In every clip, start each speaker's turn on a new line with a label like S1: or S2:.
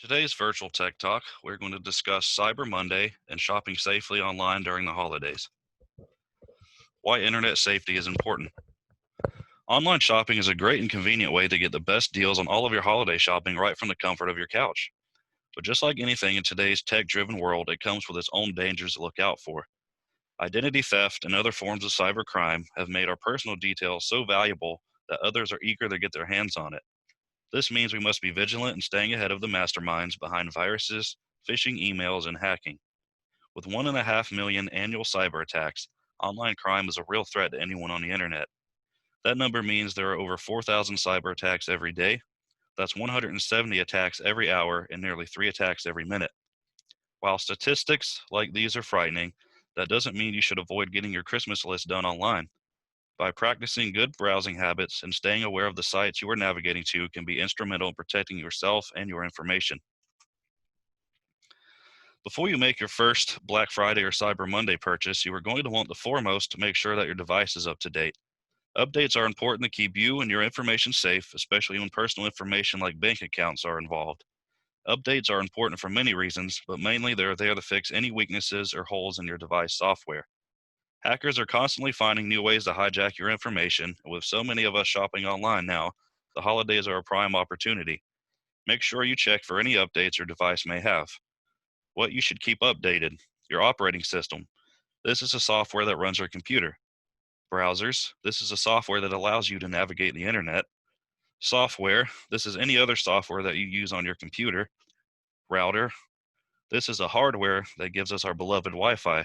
S1: Today's virtual tech talk, we're going to discuss Cyber Monday and shopping safely online during the holidays. Why internet safety is important. Online shopping is a great and convenient way to get the best deals on all of your holiday shopping right from the comfort of your couch. But just like anything in today's tech-driven world, it comes with its own dangers to look out for. Identity theft and other forms of cybercrime have made our personal details so valuable that others are eager to get their hands on it. This means we must be vigilant in staying ahead of the masterminds behind viruses, phishing emails, and hacking. With 1.5 million annual cyber attacks, online crime is a real threat to anyone on the internet. That number means there are over 4,000 cyber attacks every day. That's 170 attacks every hour and nearly 3 attacks every minute. While statistics like these are frightening, that doesn't mean you should avoid getting your Christmas list done online. By practicing good browsing habits and staying aware of the sites you are navigating to can be instrumental in protecting yourself and your information. Before you make your first Black Friday or Cyber Monday purchase, you are going to want the foremost to make sure that your device is up to date. Updates are important to keep you and your information safe, especially when personal information like bank accounts are involved. Updates are important for many reasons, but mainly they are there to fix any weaknesses or holes in your device software. Hackers are constantly finding new ways to hijack your information, and with so many of us shopping online now, the holidays are a prime opportunity. Make sure you check for any updates your device may have. What you should keep updated: your operating system. This is a software that runs your computer. Browsers. This is a software that allows you to navigate the internet. Software. This is any other software that you use on your computer. Router. This is a hardware that gives us our beloved Wi-Fi.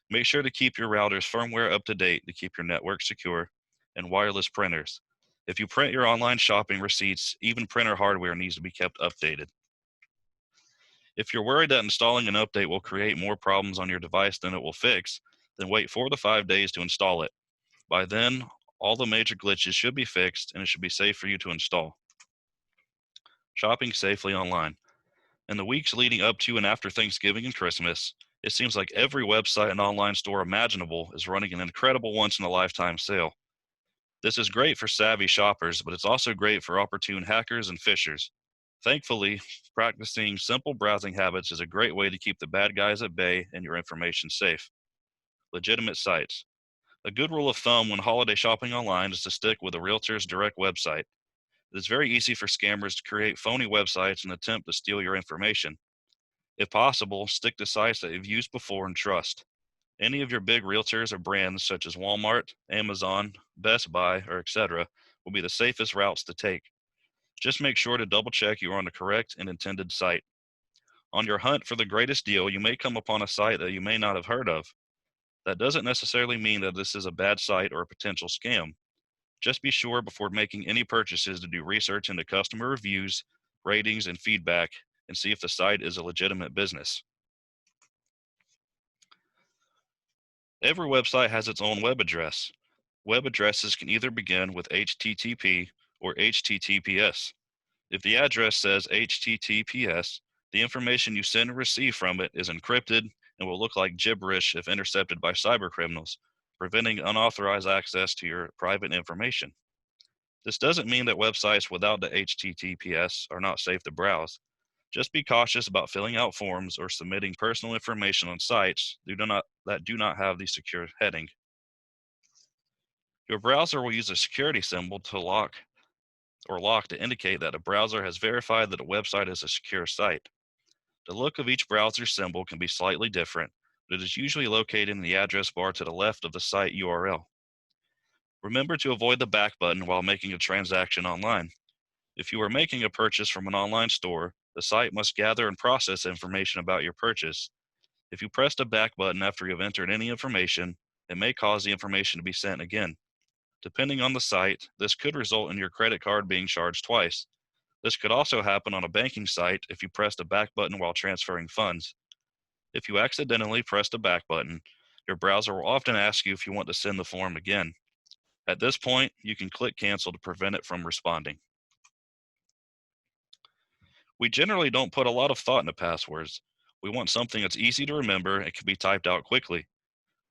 S1: Make sure to keep your router's firmware up to date to keep your network secure. And wireless printers. If you print your online shopping receipts, even printer hardware needs to be kept updated. If you're worried that installing an update will create more problems on your device than it will fix, then wait 4 to 5 days to install it. By then, all the major glitches should be fixed and it should be safe for you to install. Shopping safely online. In the weeks leading up to and after Thanksgiving and Christmas, it seems like every website and online store imaginable is running an incredible once-in-a-lifetime sale. This is great for savvy shoppers, but it's also great for opportune hackers and fishers. Thankfully, practicing simple browsing habits is a great way to keep the bad guys at bay and your information safe. Legitimate sites. A good rule of thumb when holiday shopping online is to stick with a realtor's direct website. It is very easy for scammers to create phony websites and attempt to steal your information. If possible, stick to sites that you've used before and trust. Any of your big realtors or brands such as Walmart, Amazon, Best Buy, or etc. will be the safest routes to take. Just make sure to double check you are on the correct and intended site. On your hunt for the greatest deal, you may come upon a site that you may not have heard of. That doesn't necessarily mean that this is a bad site or a potential scam. Just be sure before making any purchases to do research into customer reviews, ratings, and feedback, and see if the site is a legitimate business. Every website has its own web address. Web addresses can either begin with HTTP or HTTPS. If the address says HTTPS, the information you send and receive from it is encrypted and will look like gibberish if intercepted by cybercriminals, preventing unauthorized access to your private information. This doesn't mean that websites without the HTTPS are not safe to browse. Just be cautious about filling out forms or submitting personal information on sites that do not have the secure heading. Your browser will use a security symbol to lock to indicate that a browser has verified that a website is a secure site. The look of each browser symbol can be slightly different, but it is usually located in the address bar to the left of the site URL. Remember to avoid the back button while making a transaction online. If you are making a purchase from an online store, the site must gather and process information about your purchase. If you press the back button after you have entered any information, it may cause the information to be sent again. Depending on the site, this could result in your credit card being charged twice. This could also happen on a banking site if you press the back button while transferring funds. If you accidentally press the back button, your browser will often ask you if you want to send the form again. At this point, you can click cancel to prevent it from responding. We generally don't put a lot of thought into passwords. We want something that's easy to remember and can be typed out quickly.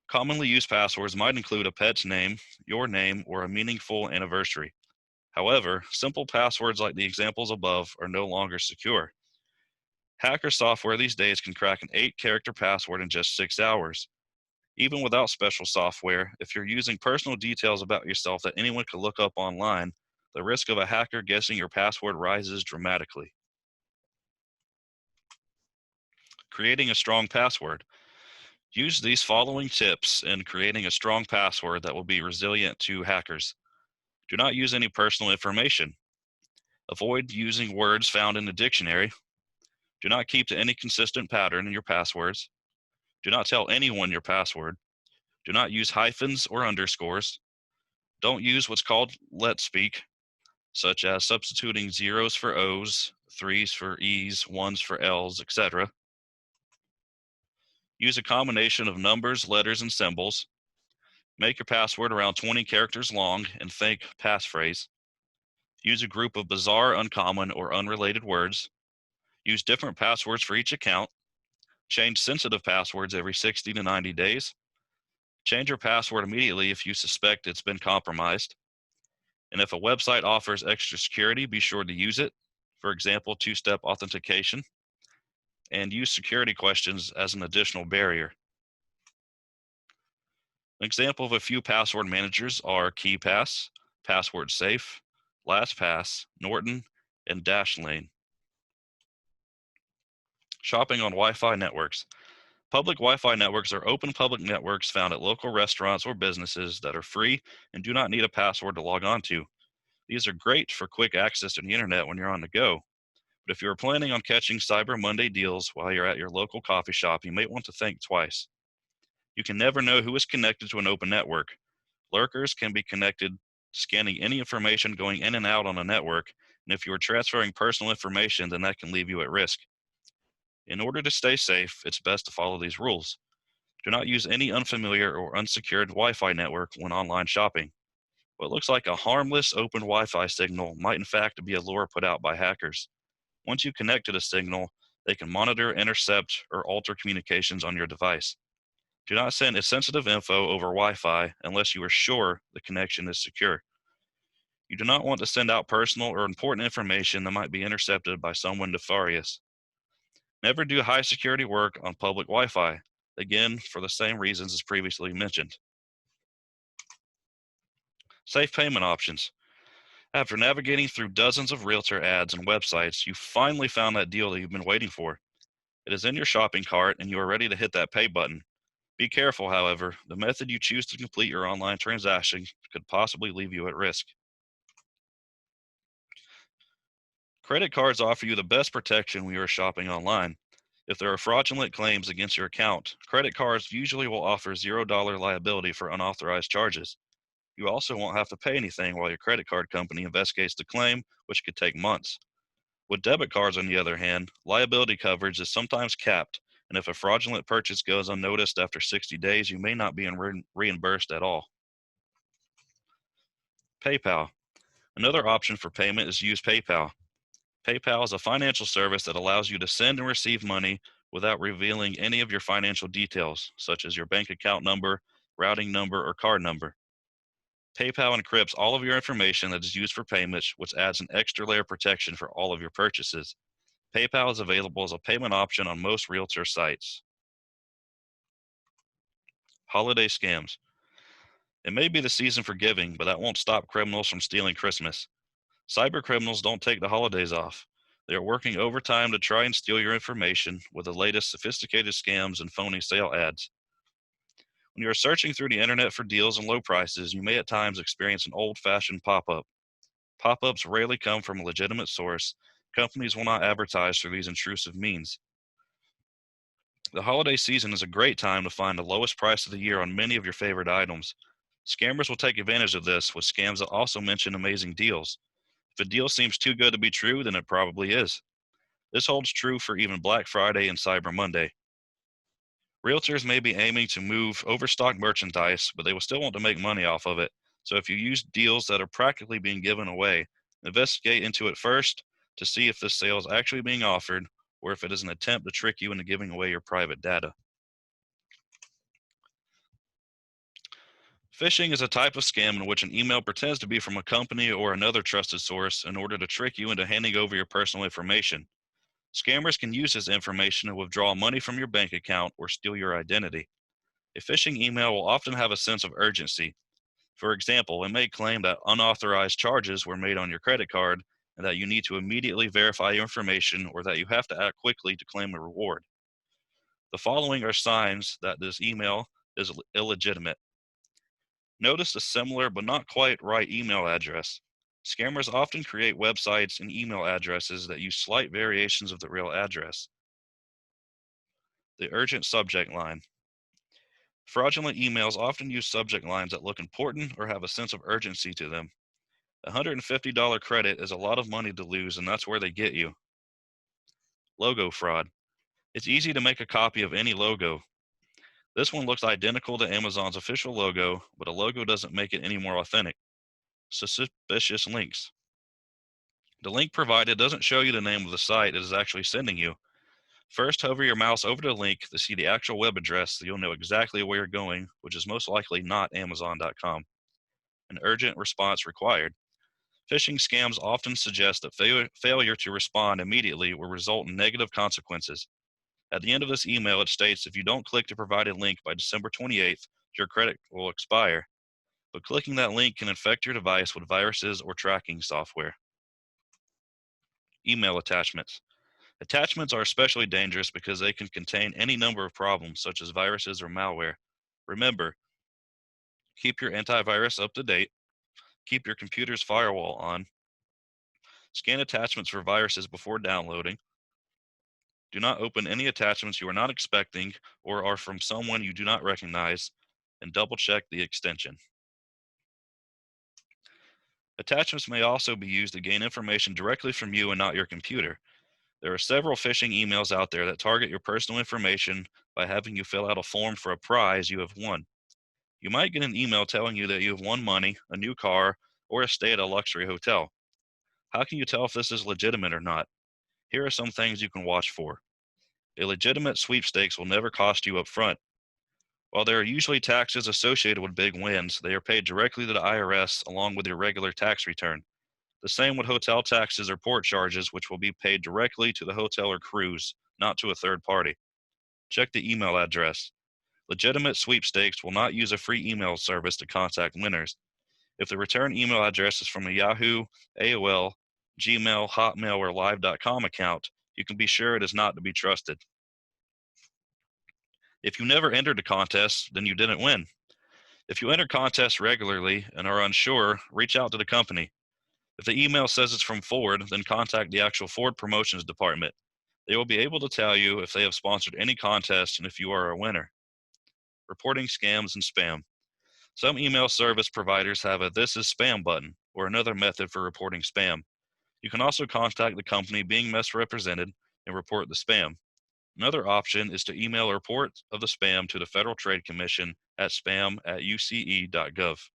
S1: Commonly used passwords might include a pet's name, your name, or a meaningful anniversary. However, simple passwords like the examples above are no longer secure. Hacker software these days can crack an 8-character password in just 6 hours. Even without special software, if you're using personal details about yourself that anyone could look up online, the risk of a hacker guessing your password rises dramatically. Creating a strong password. Use these following tips in creating a strong password that will be resilient to hackers. Do not use any personal information. Avoid using words found in the dictionary. Do not keep to any consistent pattern in your passwords. Do not tell anyone your password. Do not use hyphens or underscores. Don't use what's called let speak, such as substituting zeros for O's, threes for E's, ones for L's, etc. Use a combination of numbers, letters, and symbols. Make your password around 20 characters long and think passphrase. Use a group of bizarre, uncommon, or unrelated words. Use different passwords for each account. Change sensitive passwords every 60 to 90 days. Change your password immediately if you suspect it's been compromised. And if a website offers extra security, be sure to use it. For example, two-step authentication. And use security questions as an additional barrier. An example of a few password managers are KeePass, Password Safe, LastPass, Norton, and Dashlane. Shopping on Wi-Fi networks. Public Wi-Fi networks are open public networks found at local restaurants or businesses that are free and do not need a password to log on to. These are great for quick access to the internet when you're on the go. But if you're planning on catching Cyber Monday deals while you're at your local coffee shop, you may want to think twice. You can never know who is connected to an open network. Lurkers can be connected, scanning any information going in and out on a network, and if you are transferring personal information, then that can leave you at risk. In order to stay safe, it's best to follow these rules. Do not use any unfamiliar or unsecured Wi-Fi network when online shopping. What looks like a harmless open Wi-Fi signal might in fact be a lure put out by hackers. Once you connect to the signal, they can monitor, intercept, or alter communications on your device. Do not send sensitive info over Wi-Fi unless you are sure the connection is secure. You do not want to send out personal or important information that might be intercepted by someone nefarious. Never do high security work on public Wi-Fi, again, for the same reasons as previously mentioned. Safe payment options. After navigating through dozens of realtor ads and websites, you finally found that deal that you've been waiting for. It is in your shopping cart and you are ready to hit that pay button. Be careful, however. The method you choose to complete your online transaction could possibly leave you at risk. Credit cards offer you the best protection when you are shopping online. If there are fraudulent claims against your account, credit cards usually will offer $0 liability for unauthorized charges. You also won't have to pay anything while your credit card company investigates the claim, which could take months. With debit cards, on the other hand, liability coverage is sometimes capped, and if a fraudulent purchase goes unnoticed after 60 days, you may not be reimbursed at all. PayPal. Another option for payment is use PayPal. PayPal is a financial service that allows you to send and receive money without revealing any of your financial details, such as your bank account number, routing number, or card number. PayPal encrypts all of your information that is used for payments, which adds an extra layer of protection for all of your purchases. PayPal is available as a payment option on most realtor sites. Holiday scams. It may be the season for giving, but that won't stop criminals from stealing Christmas. Cyber criminals don't take the holidays off. They are working overtime to try and steal your information with the latest sophisticated scams and phony sale ads. When you are searching through the internet for deals and low prices, you may at times experience an old-fashioned pop-up. Pop-ups rarely come from a legitimate source. Companies will not advertise through these intrusive means. The holiday season is a great time to find the lowest price of the year on many of your favorite items. Scammers will take advantage of this with scams that also mention amazing deals. If a deal seems too good to be true, then it probably is. This holds true for even Black Friday and Cyber Monday. Realtors may be aiming to move overstock merchandise, but they will still want to make money off of it. So if you use deals that are practically being given away, investigate into it first to see if this sale is actually being offered or if it is an attempt to trick you into giving away your private data. Phishing is a type of scam in which an email pretends to be from a company or another trusted source in order to trick you into handing over your personal information. Scammers can use this information to withdraw money from your bank account or steal your identity. A phishing email will often have a sense of urgency. For example, it may claim that unauthorized charges were made on your credit card and that you need to immediately verify your information or that you have to act quickly to claim a reward. The following are signs that this email is illegitimate. Notice a similar but not quite right email address. Scammers often create websites and email addresses that use slight variations of the real address. The urgent subject line. Fraudulent emails often use subject lines that look important or have a sense of urgency to them. $150 credit is a lot of money to lose, and that's where they get you. Logo fraud. It's easy to make a copy of any logo. This one looks identical to Amazon's official logo, but a logo doesn't make it any more authentic. Suspicious links. The link provided doesn't show you the name of the site it is actually sending you. First, hover your mouse over the link to see the actual web address so you'll know exactly where you're going, which is most likely not Amazon.com. An urgent response required. Phishing scams often suggest that failure to respond immediately will result in negative consequences. At the end of this email, it states if you don't click the provided link by December 28th, your credit will expire. But clicking that link can infect your device with viruses or tracking software. Email attachments. Attachments are especially dangerous because they can contain any number of problems, such as viruses or malware. Remember, keep your antivirus up to date, keep your computer's firewall on, scan attachments for viruses before downloading, do not open any attachments you are not expecting or are from someone you do not recognize, and double check the extension. Attachments may also be used to gain information directly from you and not your computer. There are several phishing emails out there that target your personal information by having you fill out a form for a prize you have won. You might get an email telling you that you have won money, a new car, or a stay at a luxury hotel. How can you tell if this is legitimate or not? Here are some things you can watch for. A legitimate sweepstakes will never cost you up front. While there are usually taxes associated with big wins, they are paid directly to the IRS along with your regular tax return. The same with hotel taxes or port charges, which will be paid directly to the hotel or cruise, not to a third party. Check the email address. Legitimate sweepstakes will not use a free email service to contact winners. If the return email address is from a Yahoo, AOL, Gmail, Hotmail, or Live.com account, you can be sure it is not to be trusted. If you never entered a contest, then you didn't win. If you enter contests regularly and are unsure, reach out to the company. If the email says it's from Ford, then contact the actual Ford promotions department. They will be able to tell you if they have sponsored any contest and if you are a winner. Reporting scams and spam. Some email service providers have a "This is spam" button or another method for reporting spam. You can also contact the company being misrepresented and report the spam. Another option is to email a report of the spam to the Federal Trade Commission at spam@uce.gov.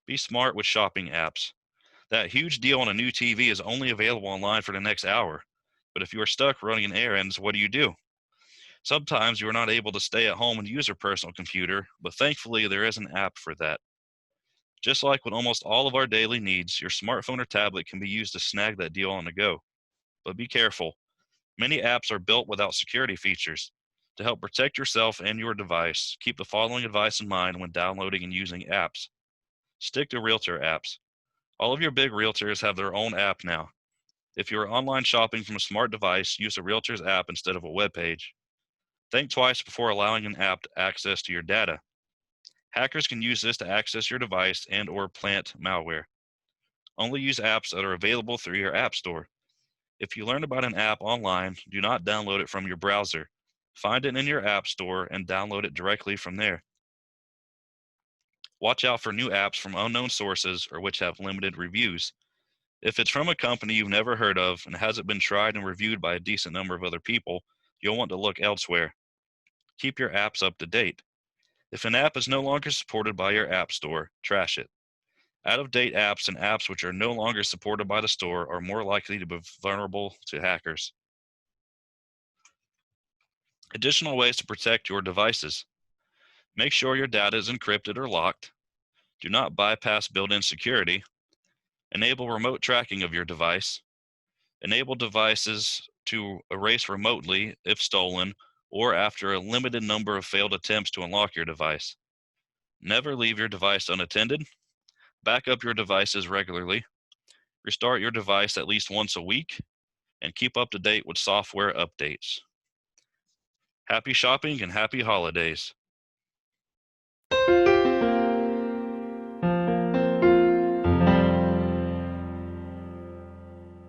S1: Be smart with shopping apps. That huge deal on a new TV is only available online for the next hour. But if you are stuck running errands, what do? Sometimes you are not able to stay at home and use your personal computer, but thankfully there is an app for that. Just like with almost all of our daily needs, your smartphone or tablet can be used to snag that deal on the go. But be careful. Many apps are built without security features. To help protect yourself and your device, keep the following advice in mind when downloading and using apps. Stick to realtor apps. All of your big realtors have their own app now. If you are online shopping from a smart device, use a realtor's app instead of a web page. Think twice before allowing an app access to your data. Hackers can use this to access your device and or plant malware. Only use apps that are available through your app store. If you learn about an app online, do not download it from your browser. Find it in your app store and download it directly from there. Watch out for new apps from unknown sources or which have limited reviews. If it's from a company you've never heard of and hasn't been tried and reviewed by a decent number of other people, you'll want to look elsewhere. Keep your apps up to date. If an app is no longer supported by your app store, trash it. Out-of-date apps and apps which are no longer supported by the store are more likely to be vulnerable to hackers. Additional ways to protect your devices. Make sure your data is encrypted or locked. Do not bypass built-in security. Enable remote tracking of your device. Enable devices to erase remotely if stolen or after a limited number of failed attempts to unlock your device. Never leave your device unattended. Back up your devices regularly. Restart your device at least once a week, and keep up to date with software updates. Happy shopping and happy holidays.